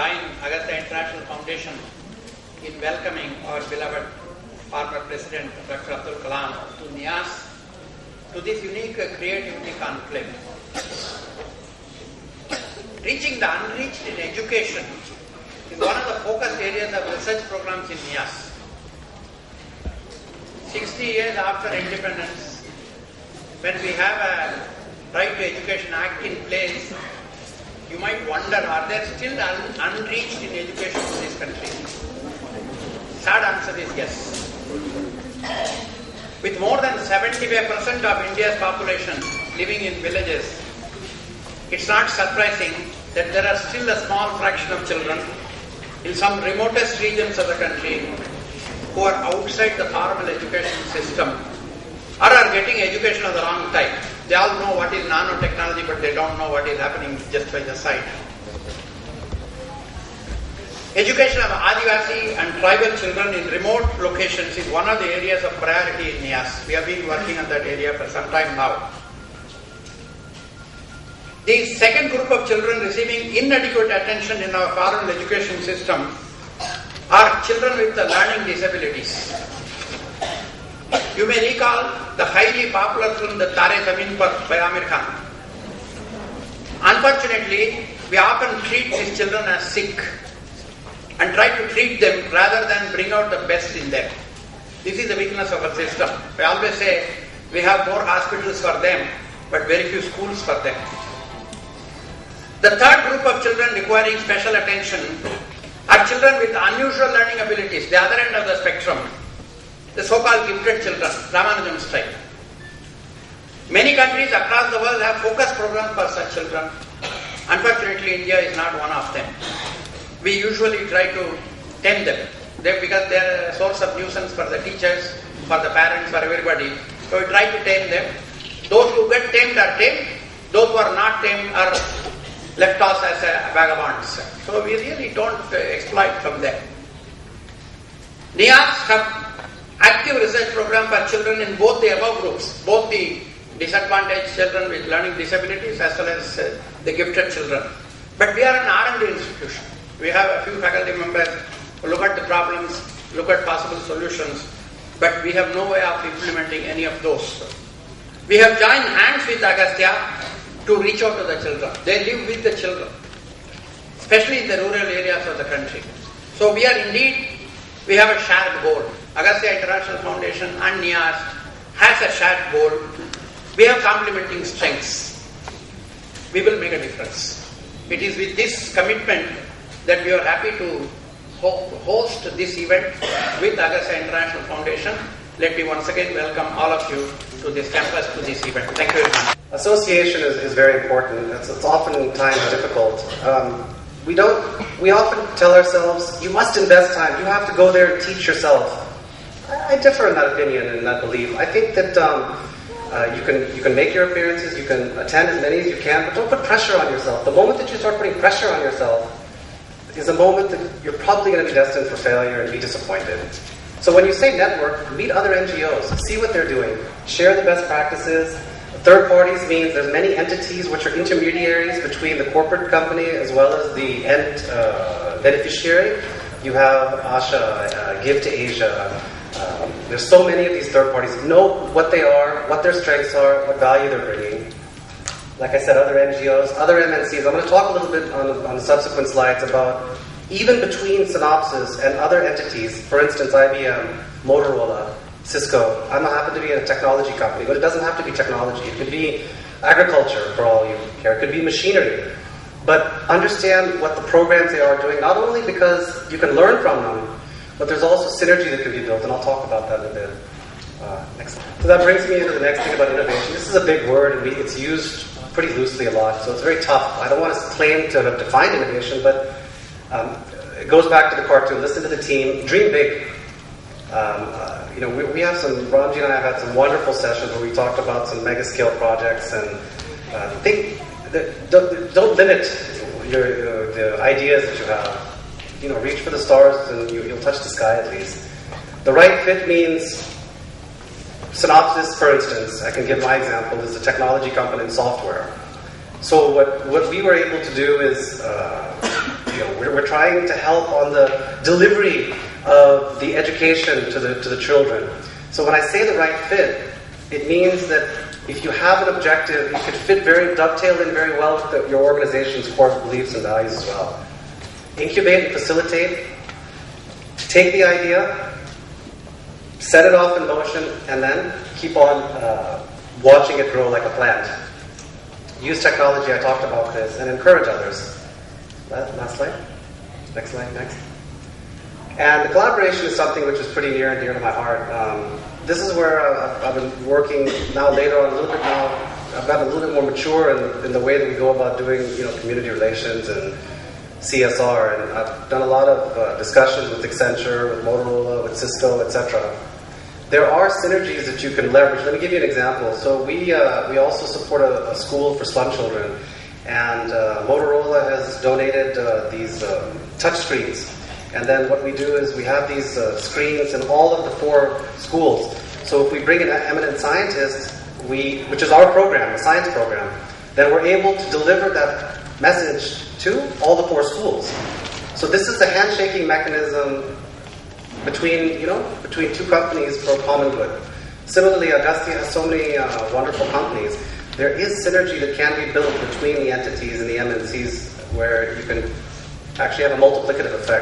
join Agastya International Foundation in welcoming our beloved former President Dr. Abdul Kalam to NIAS, to this unique creativity conclave. Reaching the unreached in education is one of the focus areas of research programs in NIAS. 60 years after independence, when we have a Right to Education Act in place, you might wonder, are there still unreached in education in this country? Sad answer is yes. With more than 75% of India's population living in villages, it's not surprising that there are still a small fraction of children in some remotest regions of the country who are outside the formal education system or are getting education of the wrong type. They all know what is nanotechnology, but they don't know what is happening just by the side. Education of Adivasi and tribal children in remote locations is one of the areas of priority in NIAS. We have been working on that area for some time now. The second group of children receiving inadequate attention in our formal education system are children with learning disabilities. You may recall the highly popular film The Tare Zameen Par by Amir Khan. Unfortunately, we often treat these children as sick and try to treat them rather than bring out the best in them. This is the weakness of our system. I always say we have more hospitals for them, but very few schools for them. The third group of children requiring special attention are children with unusual learning abilities, the other end of the spectrum, the so-called gifted children, Ramanujan style. Many countries across the world have focus programs for such children. Unfortunately, India is not one of them. We usually try to tame them because they are a source of nuisance for the teachers, for the parents, for everybody. So we try to tame them. Those who get tamed are tamed. Those who are not tamed are left us as vagabonds. So we really don't exploit from them. NIAS have active research program for children in both the above groups, both the disadvantaged children with learning disabilities as well as the gifted children. But we are an R&D institution. We have a few faculty members who look at the problems, look at possible solutions, but we have no way of implementing any of those. We have joined hands with Agastya to reach out to the children. They live with the children, especially in the rural areas of the country. So we have a shared goal. Agastya International Foundation and NIAS has a shared goal. We have complementing strengths. We will make a difference. It is with this commitment that we are happy to host this event with Agastya International Foundation. Let me once again welcome all of you to this campus, to this event. Thank you very much. Association is very important. It's oftentimes difficult. We often tell ourselves, you must invest time. You have to go there and teach yourself. I differ in that opinion and that belief. I think that you can make your appearances, you can attend as many as you can, but don't put pressure on yourself. The moment that you start putting pressure on yourself is a moment that you're probably going to be destined for failure and be disappointed. So when you say network, meet other NGOs, see what they're doing, share the best practices. Third parties means there's many entities which are intermediaries between the corporate company as well as the end beneficiary. You have ASHA, Give to Asia. There's so many of these third parties. Know what they are, what their strengths are, what value they're bringing. Like I said, other NGOs, other MNCs. I'm going to talk a little bit on the subsequent slides about even between Synopsys and other entities, for instance, IBM, Motorola, Cisco. I happen to be in a technology company, but it doesn't have to be technology. It could be agriculture, for all you care. It could be machinery. But understand what the programs they are doing, not only because you can learn from them, but there's also synergy that can be built, and I'll talk about that in a bit. Next. So that brings me into the next thing about innovation. This is a big word, and it's used pretty loosely a lot, so it's very tough. I don't want to claim to have defined innovation, but it goes back to the cartoon. Listen to the team. Dream big. We have some, Ramji and I have had some wonderful sessions where we talked about some mega scale projects, and don't limit the ideas that you have. Reach for the stars and you'll touch the sky at least. The right fit means Synopsys, for instance, I can give my example, is a technology company in software. So what we were able to do is We're trying to help on the delivery of the education to the children. So when I say the right fit, it means that if you have an objective, you could dovetail in very well with your organization's core beliefs and values as well. Incubate and facilitate. Take the idea, set it off in motion, and then keep on watching it grow like a plant. Use technology, I talked about this, and encourage others. Last slide. Next slide, next. And the collaboration is something which is pretty near and dear to my heart. This is where I've been working now later on a little bit now. I've gotten a little bit more mature in the way that we go about doing community relations and CSR. And I've done a lot of discussions with Accenture, with Motorola, with Cisco, etc. There are synergies that you can leverage. Let me give you an example. So we also support a school for slum children. And Motorola has donated these touch screens. And then what we do is we have these screens in all of the 4 schools. So if we bring in eminent scientists, which is our program, the science program, then we're able to deliver that message to all the 4 schools. So this is a handshaking mechanism between 2 companies for a common good. Similarly, Augusta has so many wonderful companies. There is synergy that can be built between the entities and the MNCs where you can actually have a multiplicative effect.